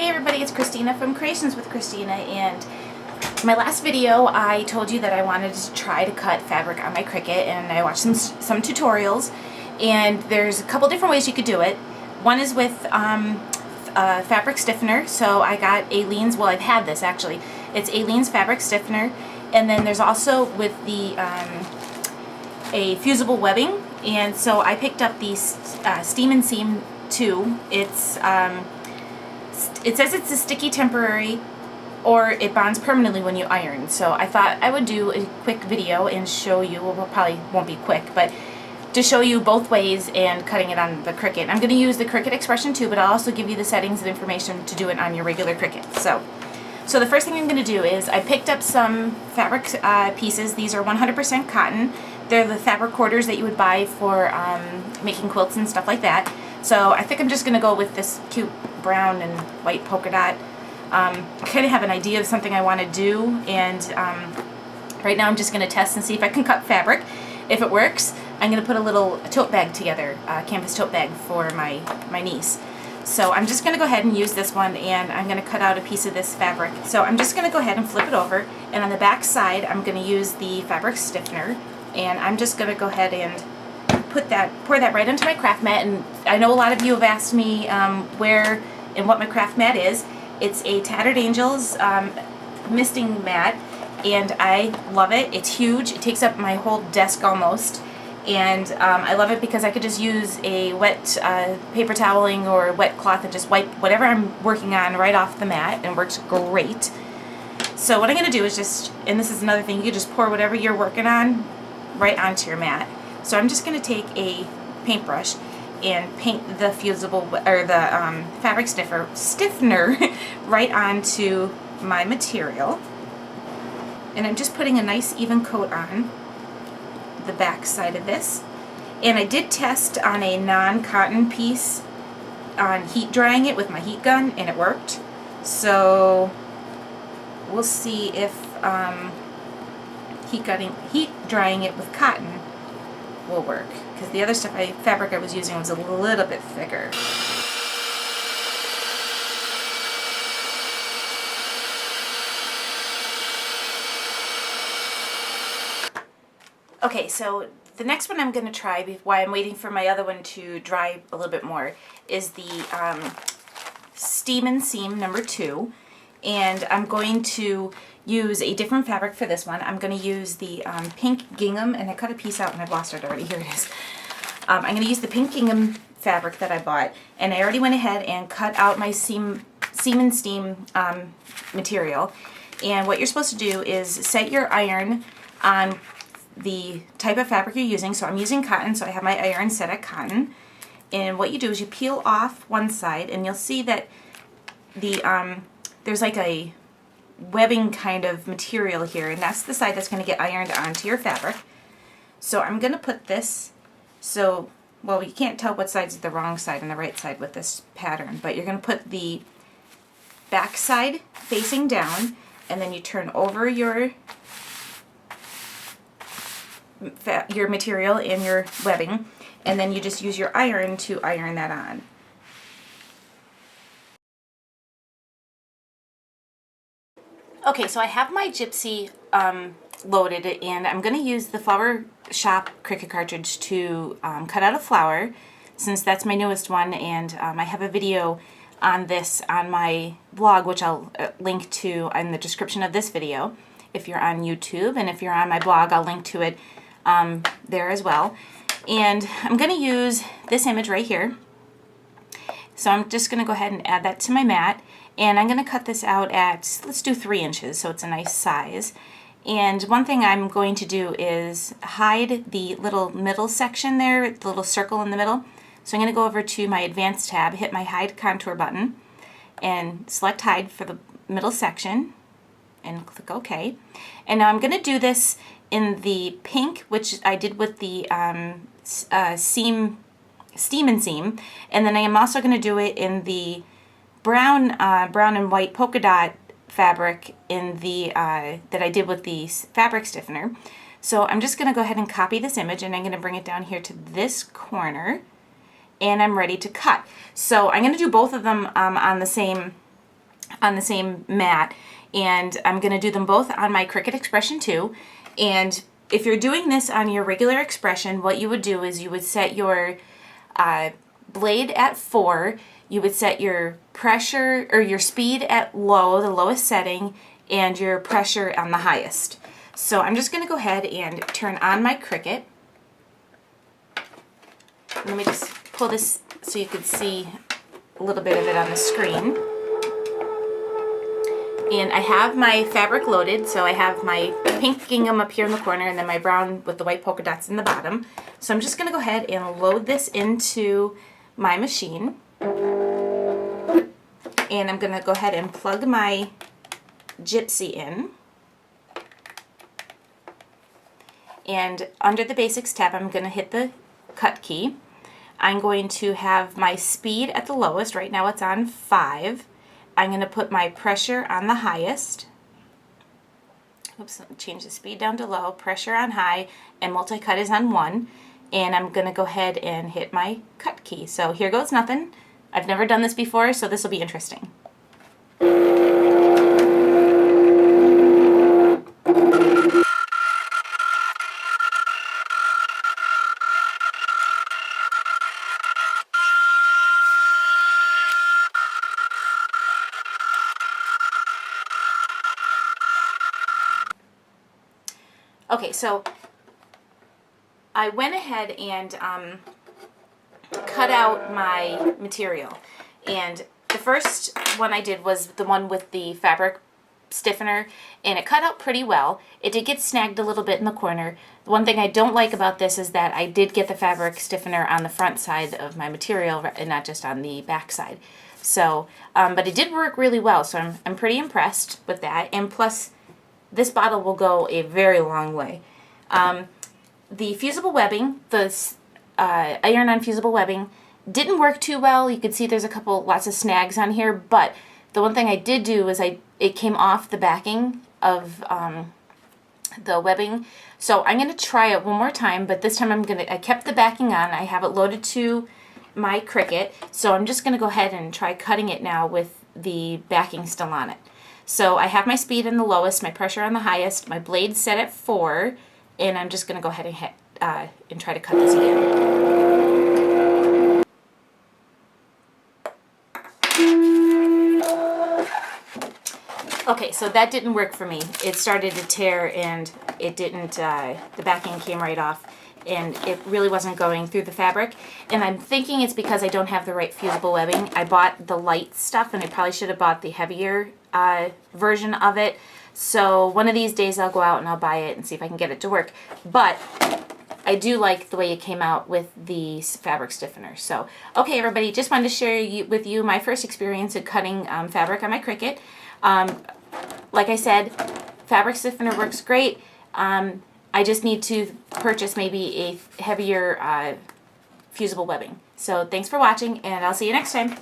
Hey everybody, it's Christina from Creations with Christina, and in my last video I told you that I wanted to try to cut fabric on my Cricut, and I watched some tutorials, and there's a couple different ways you could do it. One is with fabric stiffener, so I got Aleene's, well I've had this actually, it's Aleene's fabric stiffener, and then there's also with the a fusible webbing, and so I picked up the Steam and Seam 2. It says it's a sticky temporary or it bonds permanently when you iron. So I thought I would do a quick video and show you, well probably won't be quick, but to show you both ways and cutting it on the Cricut. I'm going to use the Cricut Expression 2, but I'll also give you the settings and information to do it on your regular Cricut. So the first thing I'm going to do is I picked up some fabric pieces. These are 100% cotton. They're the fabric quarters that you would buy for making quilts and stuff like that. So I think I'm just going to go with this cute brown and white polka dot. I kind of have an idea of something I want to do, and right now I'm just going to test and see if I can cut fabric. If it works, I'm going to put a little tote bag together, a canvas tote bag for my niece. So I'm just going to go ahead and use this one, and I'm going to cut out a piece of this fabric. So I'm just going to go ahead and flip it over, and on the back side I'm going to use the fabric stiffener, and I'm just going to go ahead and pour that right onto my craft mat. And I know a lot of you have asked me where and what my craft mat is. It's a Tattered Angels misting mat, and I love it. It's huge. It takes up my whole desk almost, and I love it because I could just use a wet paper toweling or wet cloth and just wipe whatever I'm working on right off the mat, and it works great. So what I'm going to do is just, and this is another thing, you can just pour whatever you're working on right onto your mat. So I'm just going to take a paintbrush and paint the fusible or the fabric stiffener right onto my material, and I'm just putting a nice even coat on the back side of this. And I did test on a non-cotton piece on heat drying it with my heat gun, and it worked. So we'll see if heat drying it with cotton will work, because the other fabric I was using was a little bit thicker. Okay, so the next one I'm going to try, while I'm waiting for my other one to dry a little bit more, is the Steam and Seam number 2. And I'm going to use a different fabric for this one. I'm going to use the pink gingham, and I cut a piece out and I've lost it already. Here it is. I'm going to use the pink gingham fabric that I bought, and I already went ahead and cut out my seam and steam material. And what you're supposed to do is set your iron on the type of fabric you're using. So I'm using cotton, so I have my iron set at cotton. And what you do is you peel off one side, and you'll see that the there's like a webbing kind of material here, and that's the side that's going to get ironed onto your fabric. So I'm going to put this, so, well, you can't tell what side's the wrong side and the right side with this pattern, but you're going to put the back side facing down, and then you turn over your material and your webbing, and then you just use your iron to iron that on. Okay, so I have my Gypsy loaded, and I'm going to use the Flower Shop Cricut cartridge to cut out a flower, since that's my newest one, and I have a video on this on my blog, which I'll link to in the description of this video if you're on YouTube, and if you're on my blog I'll link to it there as well. And I'm going to use this image right here. So I'm just going to go ahead and add that to my mat. And I'm going to cut this out at, let's do 3 inches, so it's a nice size. And one thing I'm going to do is hide the little middle section there, the little circle in the middle. So I'm going to go over to my Advanced tab, hit my Hide Contour button, and select Hide for the middle section, and click OK. And now I'm going to do this in the pink, which I did with the Steam and Seam, and then I am also going to do it in the brown and white polka dot fabric in the that I did with the fabric stiffener. So I'm just going to go ahead and copy this image, and I'm going to bring it down here to this corner, and I'm ready to cut. So I'm going to do both of them on the same on the same mat, and I'm going to do them both on my Cricut Expression 2. And if you're doing this on your regular Expression, what you would do is you would set your blade at 4, you would set your pressure or your speed at low, the lowest setting, and your pressure on the highest. So I'm just going to go ahead and turn on my Cricut. Let me just pull this so you can see a little bit of it on the screen. And I have my fabric loaded, so I have my pink gingham up here in the corner and then my brown with the white polka dots in the bottom. So I'm just going to go ahead and load this into my machine. And I'm going to go ahead and plug my Gypsy in. And under the Basics tab, I'm going to hit the Cut key. I'm going to have my speed at the lowest. Right now it's on 5. I'm going to put my pressure on the highest. Oops, change the speed down to low, pressure on high, and multi-cut is on 1. And I'm going to go ahead and hit my Cut key. So here goes nothing. I've never done this before, so this will be interesting. Okay, so I went ahead and cut out my material, and the first one I did was the one with the fabric stiffener, and it cut out pretty well. It did get snagged a little bit in the corner. The one thing I don't like about this is that I did get the fabric stiffener on the front side of my material and not just on the back side. So, but it did work really well, so I'm pretty impressed with that, and plus this bottle will go a very long way. The fusible webbing, the iron-on fusible webbing, didn't work too well. You could see there's lots of snags on here, but the one thing I did do is it came off the backing of the webbing. So I'm going to try it one more time, but this time I kept the backing on. I have it loaded to my Cricut, so I'm just going to go ahead and try cutting it now with the backing still on it. So I have my speed in the lowest, my pressure on the highest, my blade set at 4, and I'm just going to go ahead and hit and try to cut this again. Okay, so that didn't work for me. It started to tear and it didn't, the backing came right off, and it really wasn't going through the fabric. And I'm thinking it's because I don't have the right fusible webbing. I bought the light stuff and I probably should have bought the heavier version of it. So one of these days I'll go out and I'll buy it and see if I can get it to work. But I do like the way it came out with the fabric stiffener. So, okay everybody, just wanted to share with you my first experience of cutting fabric on my Cricut. Like I said, fabric stiffener works great. I just need to purchase maybe a heavier fusible webbing. So thanks for watching, and I'll see you next time.